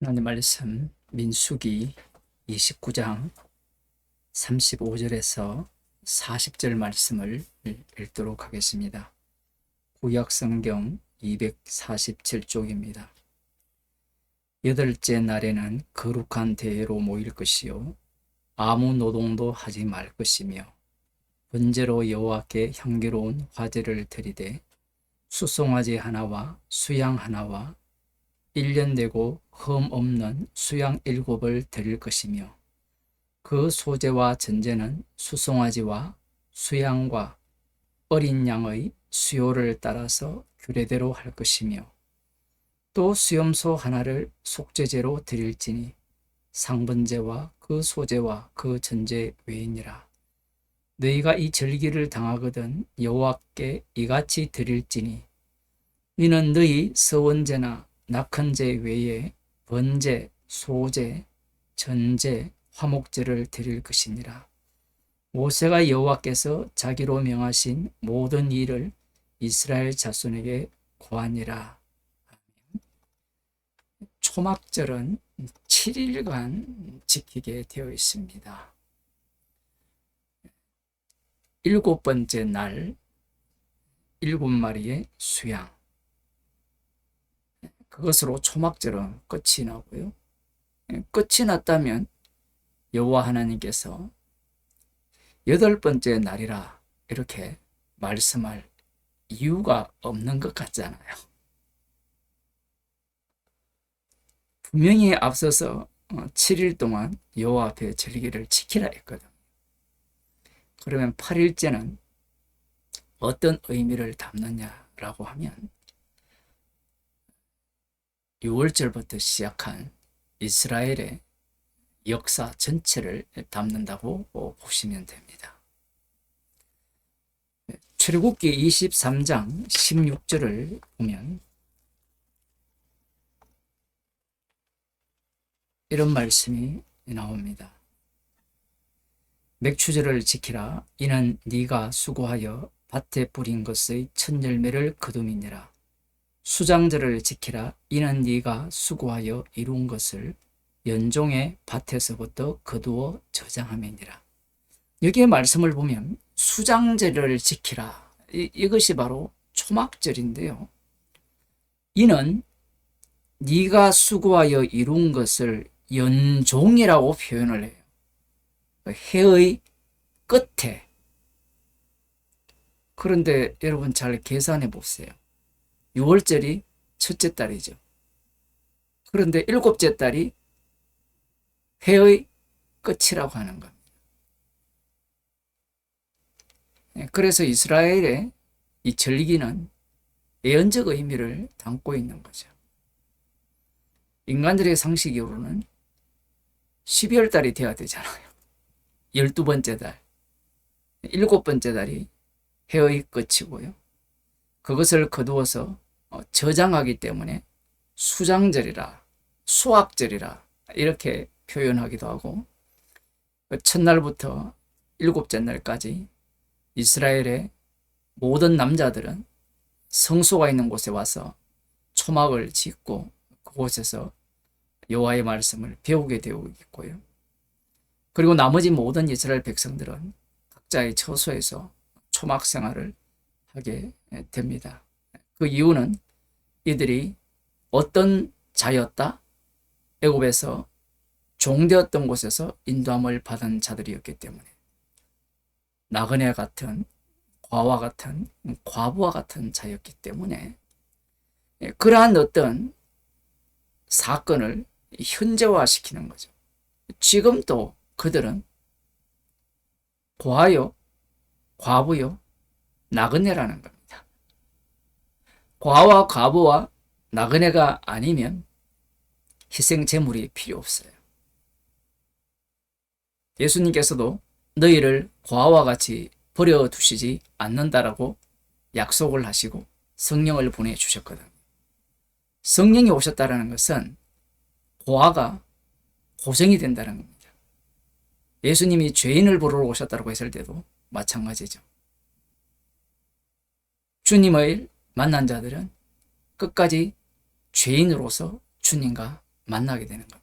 하나님 말씀 민수기 29장 35절에서 40절 말씀을 읽도록 하겠습니다. 구약성경 247쪽입니다. 여덟째 날에는 거룩한 대회로 모일 것이요 아무 노동도 하지 말 것이며 번제로 여호와께 향기로운 화제를 드리되 수송아지 하나와 수양 하나와 1년 되고 흠 없는 수양 7을 드릴 것이며 그 소제와 전제는 수송아지와 수양과 어린 양의 수요를 따라서 규례대로 할 것이며 또 수염소 하나를 속죄제로 드릴지니 상번제와 그 소제와 그 전제 외이니라. 너희가 이 절기를 당하거든 여호와께 이같이 드릴지니 이는 너희 서원제나 낙헌제 외에 번제, 소제, 전제, 화목제를 드릴 것이니라. 모세가 여호와께서 자기로 명하신 모든 일을 이스라엘 자손에게 고하니라. 초막절은 7일간 지키게 되어 있습니다. 7번째 날 7마리의 수양, 그것으로 초막절은 끝이 나고요. 끝이 났다면 여호와 하나님께서 8번째 날이라 이렇게 말씀할 이유가 없는 것 같잖아요. 분명히 앞서서 7일 동안 여호와 앞에 절기를 지키라 했거든. 그러면 8일째는 어떤 의미를 담느냐라고 하면 6월절부터 시작한 이스라엘의 역사 전체를 담는다고 보시면 됩니다. 출애굽기 23장 16절을 보면 이런 말씀이 나옵니다. 맥추절을 지키라. 이는 네가 수고하여 밭에 뿌린 것의 첫 열매를 거둠이니라. 수장절을 지키라. 이는 네가 수고하여 이룬 것을 연종의 밭에서부터 거두어 저장함이니라. 여기에 말씀을 보면 수장절을 지키라. 이것이 바로 초막절인데요. 이는 네가 수고하여 이룬 것을 연종이라고 표현을 해요. 해의 끝에. 그런데 여러분 잘 계산해 보세요. 6월절이 첫째 달이죠. 그런데 7째 달이 해의 끝이라고 하는 겁니다. 그래서 이스라엘의 이 절기는 예언적 의미를 담고 있는 거죠. 인간들의 상식으로는 12월 달이 돼야 되잖아요. 12번째 달, 7번째 달이 해의 끝이고요. 그것을 거두어서 저장하기 때문에 수장절이라, 수확절이라 이렇게 표현하기도 하고, 첫날부터 7째 날까지 이스라엘의 모든 남자들은 성소가 있는 곳에 와서 초막을 짓고 그곳에서 여호와의 말씀을 배우게 되어 있고요. 그리고 나머지 모든 이스라엘 백성들은 각자의 처소에서 초막 생활을 하게 됩니다. 그 이유는 이들이 어떤 자였다? 애굽에서 종되었던 곳에서 인도함을 받은 자들이었기 때문에 나그네 같은, 과와 같은, 과부와 같은 자였기 때문에 그러한 어떤 사건을 현재화시키는 거죠. 지금도 그들은 과요, 과부요, 나그네라는 겁니다. 과와 과부와 나그네가 아니면 희생 제물이 필요 없어요. 예수님께서도 너희를 과와 같이 버려두시지 않는다라고 약속을 하시고 성령을 보내주셨거든요. 성령이 오셨다는 것은 고아가 고생이 된다는 겁니다. 예수님이 죄인을 부르러 오셨다고 했을 때도 마찬가지죠. 주님을 만난 자들은 끝까지 죄인으로서 주님과 만나게 되는 겁니다.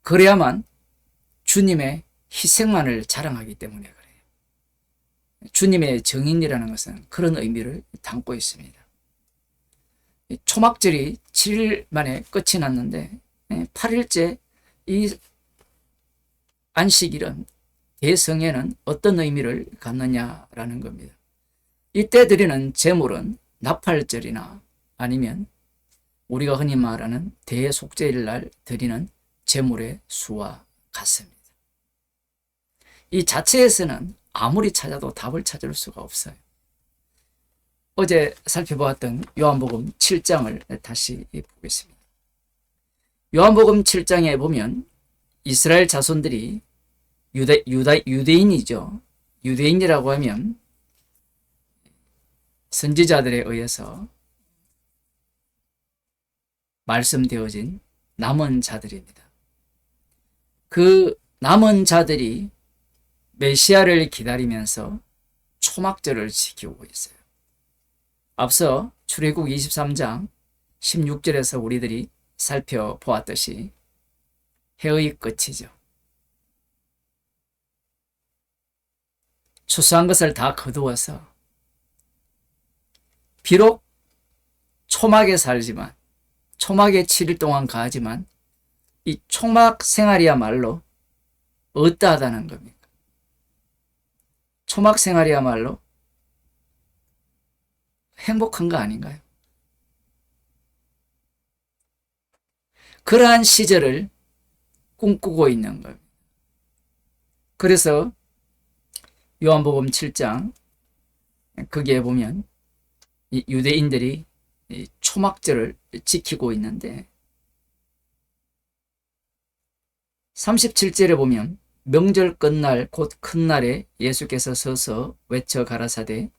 그래야만 주님의 희생만을 자랑하기 때문에 그래요. 주님의 정인이라는 것은 그런 의미를 담고 있습니다. 초막절이 7일 만에 끝이 났는데 8일째 이 안식일은 대성에는 어떤 의미를 갖느냐라는 겁니다. 이때 드리는 제물은 나팔절이나 아니면 우리가 흔히 말하는 대속죄일 날 드리는 제물의 수와 같습니다. 이 자체에서는 아무리 찾아도 답을 찾을 수가 없어요. 어제 살펴보았던 요한복음 7장을 다시 보겠습니다. 요한복음 7장에 보면 이스라엘 자손들이 유대인이죠. 유대인이라고 하면 선지자들에 의해서 말씀되어진 남은 자들입니다. 그 남은 자들이 메시아를 기다리면서 초막절을 지키고 있어요. 앞서 출애굽 23장 16절에서 우리들이 살펴보았듯이 해의 끝이죠. 추수한 것을 다 거두어서 비록 초막에 살지만 초막에 7일 동안 가지만 이 초막 생활이야말로 어떠하다는 겁니까? 초막 생활이야말로 행복한 거 아닌가요? 그러한 시절을 꿈꾸고 있는 겁니다. 그래서 요한복음 7장 거기에 보면 이 유대인들이 이 초막절을 지키고 있는데 37절에 보면 명절 끝날 곧 큰 날에 예수께서 서서 외쳐 가라사대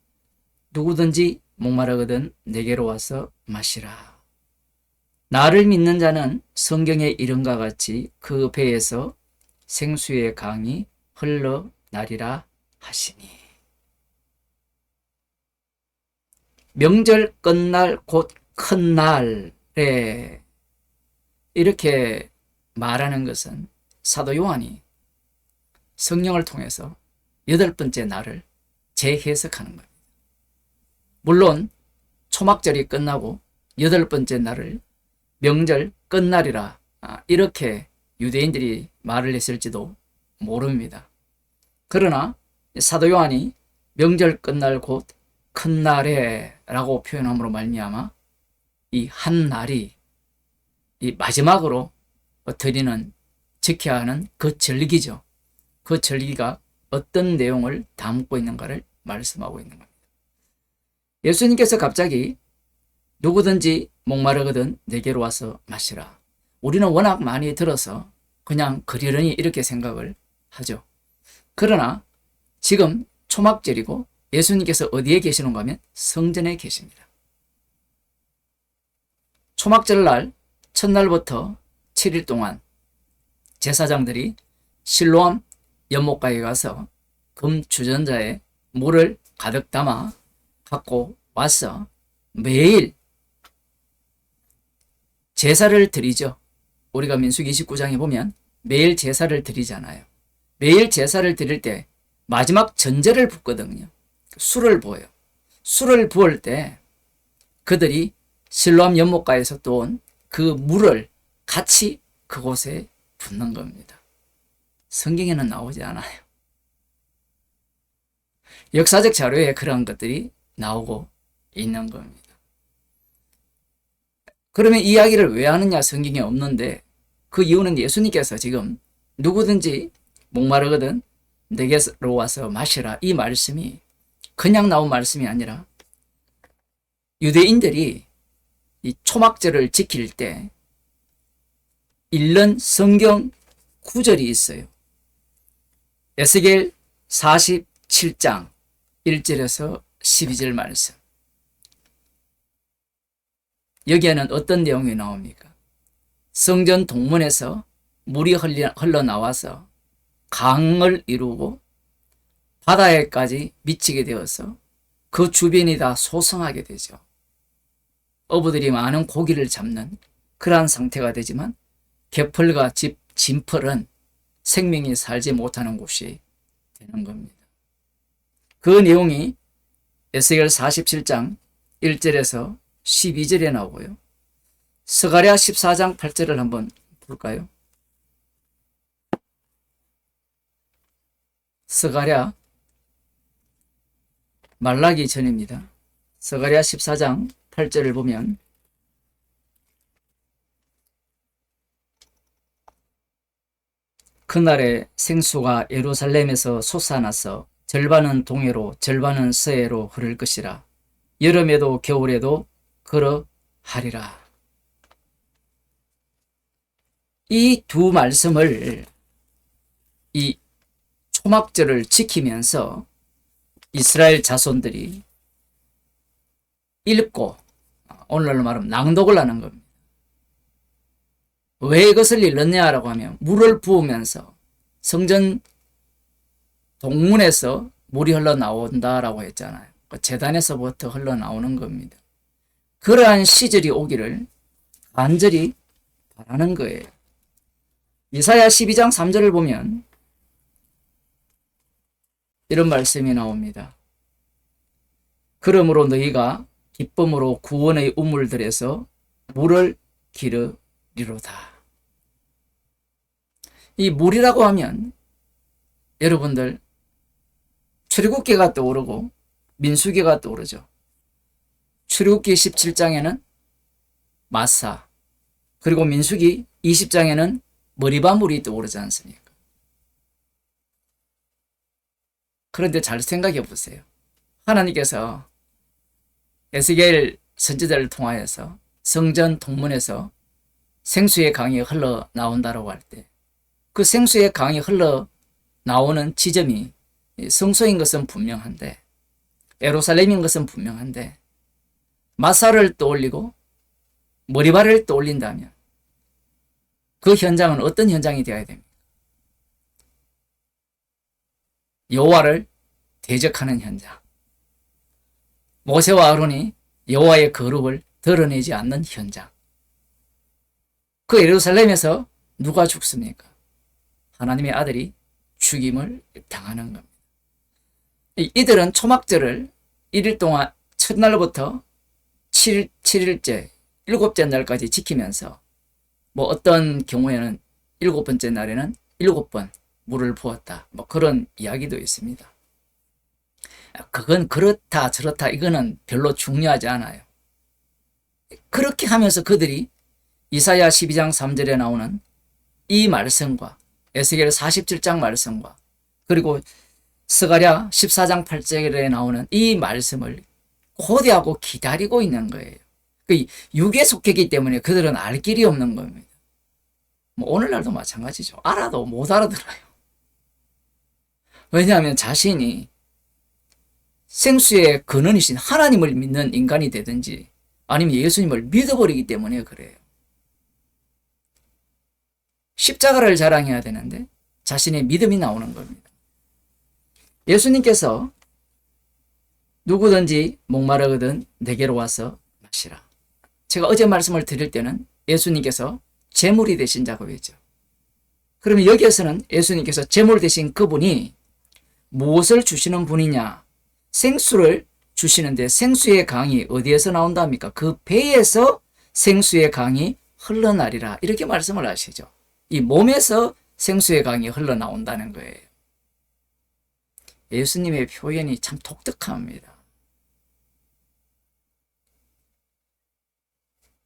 누구든지 목마르거든 내게로 와서 마시라. 나를 믿는 자는 성경의 이름과 같이 그 배에서 생수의 강이 흘러나리라 하시니. 명절 끝날 곧 큰 날에 이렇게 말하는 것은 사도 요한이 성령을 통해서 8번째 날을 재해석하는 겁니다. 물론 초막절이 끝나고 8번째 날을 명절 끝날이라 이렇게 유대인들이 말을 했을지도 모릅니다. 그러나 사도 요한이 명절 끝날 곧 큰 날에 라고 표현함으로 말미암아 이 한 날이 이 마지막으로 드리는 지켜야 하는 그 절기죠. 그 절기가 어떤 내용을 담고 있는가를 말씀하고 있는 겁니다. 예수님께서 갑자기 누구든지 목마르거든 내게로 와서 마시라. 우리는 워낙 많이 들어서 그냥 그러려니 이렇게 생각을 하죠. 그러나 지금 초막절이고 예수님께서 어디에 계시는가 하면 성전에 계십니다. 초막절 날 첫날부터 7일 동안 제사장들이 실로암 연못가에 가서 금 주전자에 물을 가득 담아 갖고 와서 매일 제사를 드리죠. 우리가 민수기 29장에 보면 매일 제사를 드리잖아요. 매일 제사를 드릴 때 마지막 전제를 붓거든요. 술을 부어요. 술을 부을 때 그들이 실로암 연못가에서 떠온 그 물을 같이 그곳에 붓는 겁니다. 성경에는 나오지 않아요. 역사적 자료에 그런 것들이 나오고 있는 겁니다. 그러면 이 이야기를 왜 하느냐? 성경에 없는데 그 이유는 예수님께서 지금 누구든지 목마르거든 내게로 와서 마시라 이 말씀이 그냥 나온 말씀이 아니라 유대인들이 이 초막절을 지킬 때 읽는 성경 구절이 있어요. 에스겔 47장 1절에서 12절 말씀. 여기에는 어떤 내용이 나옵니까? 성전 동문에서 물이 흘러나와서 강을 이루고 바다에까지 미치게 되어서 그 주변이 다 소성하게 되죠. 어부들이 많은 고기를 잡는 그러한 상태가 되지만 개펄과 진펄은 생명이 살지 못하는 곳이 되는 겁니다. 그 내용이 에스겔 47장 1절에서 12절에 나오고요. 스가랴 14장 8절을 한번 볼까요? 스가랴 말라기 전입니다. 스가랴 14장 8절을 보면 그날에 생수가 예루살렘에서 솟아나서 절반은 동해로 절반은 서해로 흐를 것이라. 여름에도 겨울에도 그러하리라. 이 두 말씀을, 이 초막절을 지키면서 이스라엘 자손들이 읽고, 오늘날로 말하면 낭독을 하는 겁니다. 왜 이것을 읽느냐라고 하면 물을 부으면서 성전 동문에서 물이 흘러나온다라고 했잖아요. 제단에서부터 흘러나오는 겁니다. 그러한 시절이 오기를 간절히 바라는 거예요. 이사야 12장 3절을 보면 이런 말씀이 나옵니다. 그러므로 너희가 기쁨으로 구원의 우물들에서 물을 기르리로다. 이 물이라고 하면 여러분들 출애굽기가 떠오르고 민수기가 떠오르죠. 출애굽기 17장에는 마사, 그리고 민수기 20장에는 머리바물이 떠오르지 않습니까? 그런데 잘 생각해 보세요. 하나님께서 에스겔 선지자를 통하여서 성전 동문에서 생수의 강이 흘러나온다고 할 때 그 생수의 강이 흘러나오는 지점이 성소인 것은 분명한데, 예루살렘인 것은 분명한데, 마사를 떠올리고 머리발을 떠올린다면 그 현장은 어떤 현장이 되어야 됩니까? 여호와를 대적하는 현장. 모세와 아론이 여호와의 거룩을 드러내지 않는 현장. 그 예루살렘에서 누가 죽습니까? 하나님의 아들이 죽임을 당하는 겁니다. 이들은 초막절을 1일 동안 첫날부터 7일째, 7째 날까지 지키면서 어떤 경우에는 7번째 날에는 7번 물을 부었다. 그런 이야기도 있습니다. 그건 그렇다 저렇다 이거는 별로 중요하지 않아요. 그렇게 하면서 그들이 이사야 12장 3절에 나오는 이 말씀과 에스겔 47장 말씀과 그리고 스가랴 14장 8절에 나오는 이 말씀을 고대하고 기다리고 있는 거예요. 육에 속했기 때문에 그들은 알 길이 없는 겁니다. 오늘날도 마찬가지죠. 알아도 못 알아들어요. 왜냐하면 자신이 생수의 근원이신 하나님을 믿는 인간이 되든지 아니면 예수님을 믿어버리기 때문에 그래요. 십자가를 자랑해야 되는데 자신의 믿음이 나오는 겁니다. 예수님께서 누구든지 목마르거든 내게로 와서 마시라. 제가 어제 말씀을 드릴 때는 예수님께서 제물이 되신 자고 했죠. 그러면 여기에서는 예수님께서 제물 되신 그분이 무엇을 주시는 분이냐? 생수를 주시는데 생수의 강이 어디에서 나온답니까? 그 배에서 생수의 강이 흘러나리라. 이렇게 말씀을 하시죠. 이 몸에서 생수의 강이 흘러나온다는 거예요. 예수님의 표현이 참 독특합니다.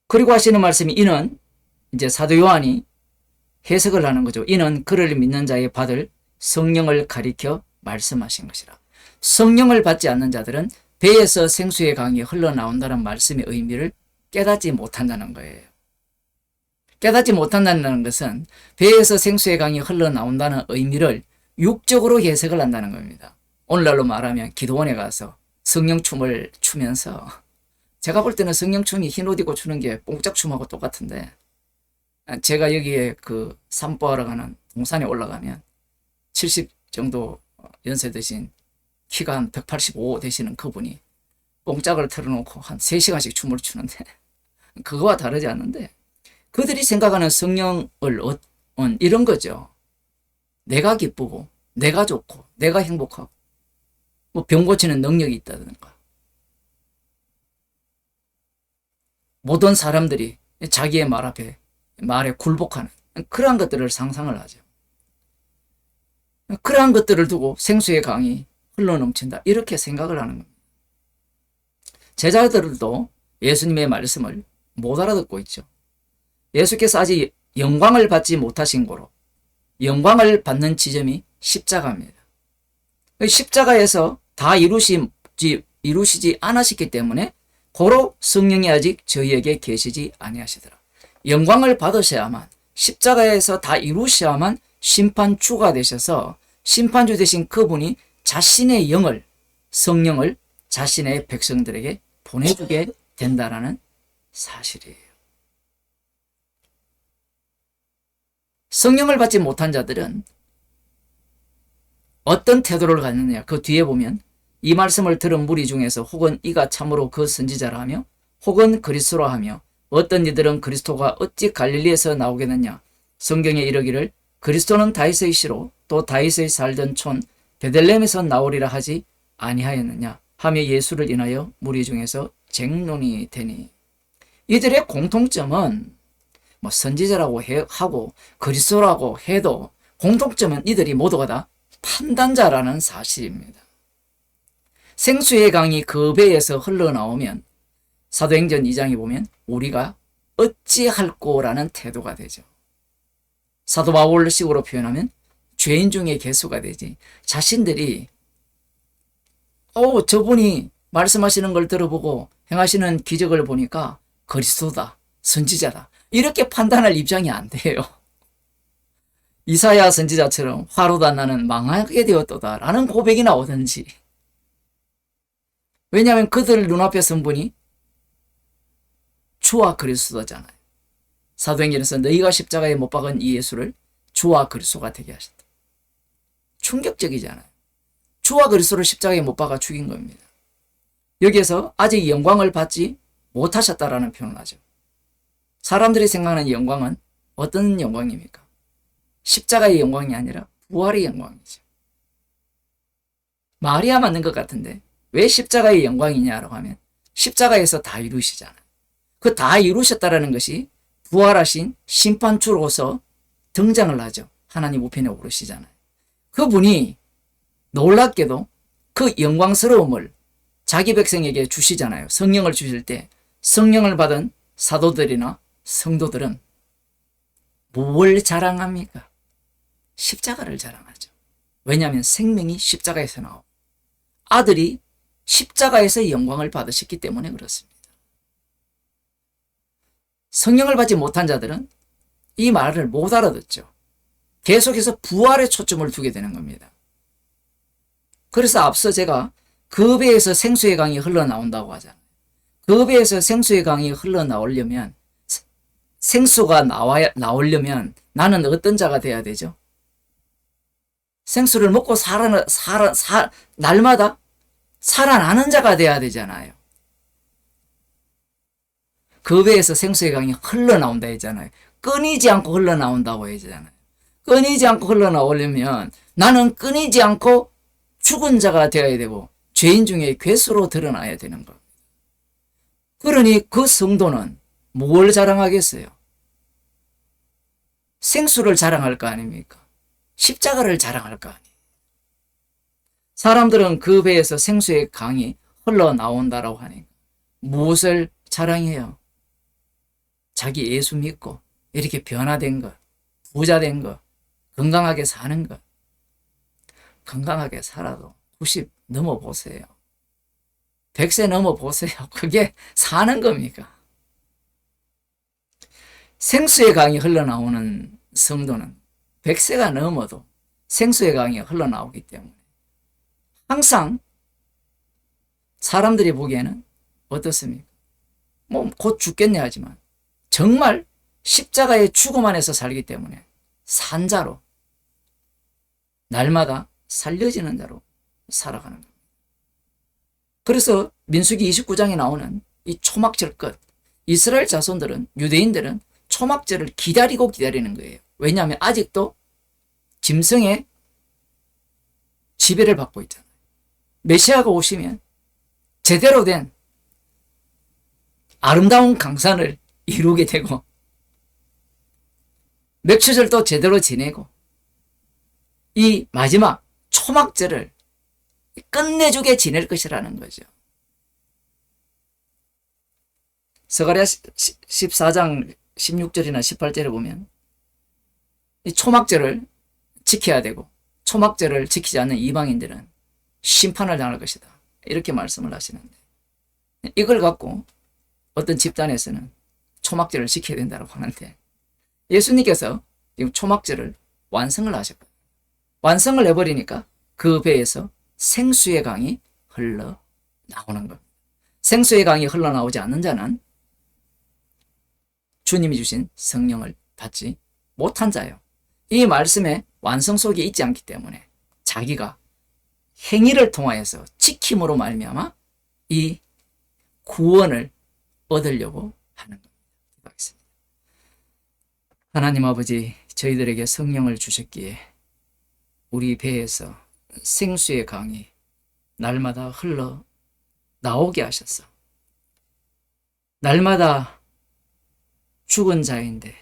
그리고 하시는 말씀이 이는 이제 사도 요한이 해석을 하는 거죠. 이는 그를 믿는 자의 받을 성령을 가리켜 말씀하신 것이라. 성령을 받지 않는 자들은 배에서 생수의 강이 흘러나온다는 말씀의 의미를 깨닫지 못한다는 거예요. 깨닫지 못한다는 것은 배에서 생수의 강이 흘러나온다는 의미를 육적으로 해석을 한다는 겁니다. 오늘날로 말하면 기도원에 가서 성령춤을 추면서, 제가 볼 때는 성령춤이 흰 옷 입고 추는 게 뽕짝춤하고 똑같은데, 제가 여기에 그 산보하러 가는 동산에 올라가면 70 정도 연세 드신 키가 한 185 되시는 그분이 뽕짝을 틀어놓고 한 3시간씩 춤을 추는데 그거와 다르지 않는데, 그들이 생각하는 성령을 이런 거죠. 내가 기쁘고 내가 좋고 내가 행복하고 뭐 병 고치는 능력이 있다든가 모든 사람들이 자기의 말 앞에 말에 굴복하는 그러한 것들을 상상을 하죠. 그러한 것들을 두고 생수의 강이 흘러넘친다 이렇게 생각을 하는 겁니다. 제자들도 예수님의 말씀을 못 알아듣고 있죠. 예수께서 아직 영광을 받지 못하신 고로 영광을 받는 지점이 십자가입니다. 십자가에서 다 이루시지 않으셨기 때문에 고로 성령이 아직 저희에게 계시지 아니하시더라. 영광을 받으셔야만 십자가에서 다 이루셔야만 심판주가 되셔서 심판주 되신 그분이 자신의 영을 성령을 자신의 백성들에게 보내주게 된다라는 사실이에요. 성령을 받지 못한 자들은 어떤 태도를 갖느냐. 그 뒤에 보면 이 말씀을 들은 무리 중에서 혹은 이가 참으로 그 선지자라 하며 혹은 그리스도라 하며 어떤 이들은 그리스도가 어찌 갈릴리에서 나오겠느냐. 성경에 이르기를 그리스도는 다윗의 시로 또 다윗의 살던 촌 베들레헴에서 나오리라 하지 아니하였느냐 하며 예수를 인하여 무리 중에서 쟁론이 되니. 이들의 공통점은 뭐 선지자라고 하고 그리스도라고 해도 공통점은 이들이 모두가 다 판단자라는 사실입니다. 생수의 강이 그 배에서 흘러나오면 사도행전 2장에 보면 우리가 어찌할꼬라는 태도가 되죠. 사도 바울식으로 표현하면 죄인 중에 괴수가 되지. 자신들이 저분이 말씀하시는 걸 들어보고 행하시는 기적을 보니까 그리스도다, 선지자다 이렇게 판단할 입장이 안 돼요. 이사야 선지자처럼 화로다 나는 망하게 되었도다 라는 고백이 나오든지. 왜냐하면 그들 눈앞에 선 분이 주와 그리스도잖아요. 사도행전에서 너희가 십자가에 못 박은 이 예수를 주와 그리스도가 되게 하셨다. 충격적이잖아요. 주와 그리스도를 십자가에 못 박아 죽인 겁니다. 여기에서 아직 영광을 받지 못하셨다라는 표현을 하죠. 사람들이 생각하는 영광은 어떤 영광입니까? 십자가의 영광이 아니라 부활의 영광이죠. 말이야 맞는 것 같은데 왜 십자가의 영광이냐라고 하면 십자가에서 다 이루시잖아요. 그 다 이루셨다라는 것이 부활하신 심판주로서 등장을 하죠. 하나님 우편에 오르시잖아요. 그분이 놀랍게도 그 영광스러움을 자기 백성에게 주시잖아요. 성령을 주실 때 성령을 받은 사도들이나 성도들은 뭘 자랑합니까? 십자가를 자랑하죠. 왜냐하면 생명이 십자가에서 나오고 아들이 십자가에서 영광을 받으셨기 때문에 그렇습니다. 성령을 받지 못한 자들은 이 말을 못 알아듣죠. 계속해서 부활에 초점을 두게 되는 겁니다. 그래서 앞서 제가 그 배에서 생수의 강이 흘러나온다고 하잖아요. 그 배에서 생수의 강이 흘러나오려면 생수가 나오려면 나는 어떤 자가 돼야 되죠? 생수를 먹고 날마다 살아나는 자가 돼야 되잖아요. 그 배에서 생수의 강이 흘러나온다 했잖아요. 끊이지 않고 흘러나온다고 했잖아요. 끊이지 않고 흘러나오려면 나는 끊이지 않고 죽은 자가 되어야 되고 죄인 중에 괴수로 드러나야 되는 겁니다. 그러니 그 성도는 뭘 자랑하겠어요? 생수를 자랑할 거 아닙니까? 십자가를 자랑할 거 아니에요. 사람들은 그 배에서 생수의 강이 흘러나온다라고 하니까 무엇을 자랑해요? 자기 예수 믿고 이렇게 변화된 것, 부자 된 것, 건강하게 사는 것. 건강하게 살아도 90 넘어보세요. 100세 넘어보세요. 그게 사는 겁니까? 생수의 강이 흘러나오는 성도는 100세가 넘어도 생수의 강이 흘러나오기 때문에 항상 사람들이 보기에는 어떻습니까? 뭐 곧 죽겠네 하지만 정말 십자가의 죽음 안에서 살기 때문에 산자로 날마다 살려지는 자로 살아가는 겁니다. 그래서 민수기 29장에 나오는 이 초막절 끝 이스라엘 자손들은 유대인들은 초막절을 기다리는 거예요. 왜냐하면 아직도 짐승의 지배를 받고 있잖아요. 메시아가 오시면 제대로 된 아름다운 강산을 이루게 되고 맥추절도 제대로 지내고 이 마지막 초막절을 끝내주게 지낼 것이라는 거죠. 스가랴 14장 16절이나 18절에 보면 이 초막절을 지켜야 되고 초막절을 지키지 않는 이방인들은 심판을 당할 것이다. 이렇게 말씀을 하시는데 이걸 갖고 어떤 집단에서는 초막절을 지켜야 된다고 하는데 예수님께서 지금 초막절을 완성을 하셨거든요. 완성을 해버리니까 그 배에서 생수의 강이 흘러나오는 겁니다. 생수의 강이 흘러나오지 않는 자는 주님이 주신 성령을 받지 못한 자요. 이 말씀에 완성 속에 있지 않기 때문에 자기가 행위를 통하여서 지킴으로 말미암아 이 구원을 얻으려고 하는 겁니다. 기도하겠습니다. 하나님 아버지, 저희들에게 성령을 주셨기에 우리 배에서 생수의 강이 날마다 흘러 나오게 하셔서 날마다 죽은 자인데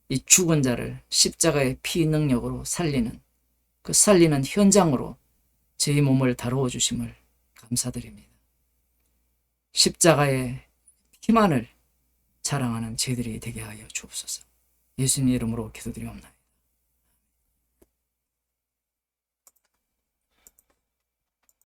이 죽은 자를 십자가의 피 능력으로 살리는 그 살리는 현장으로 저희 몸을 다루어 주심을 감사드립니다. 십자가의 피만을 자랑하는 저희들이 되게 하여 주옵소서. 예수님 이름으로 기도드리옵나이다.